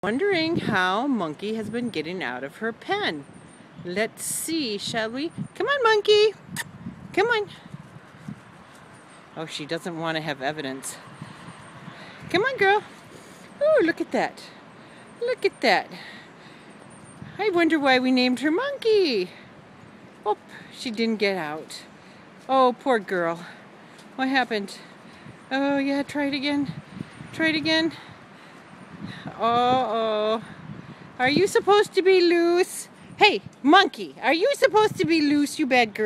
Wondering how Monkey has been getting out of her pen. Let's see, shall we? Come on, Monkey. Come on. Oh, she doesn't want to have evidence. Come on, girl. Oh, look at that. Look at that. I wonder why we named her Monkey. Oh, she didn't get out. Oh, poor girl. What happened? Oh, yeah, try it again. Try it again. Uh-oh. Are you supposed to be loose? Hey, Monkey, are you supposed to be loose, you bad girl?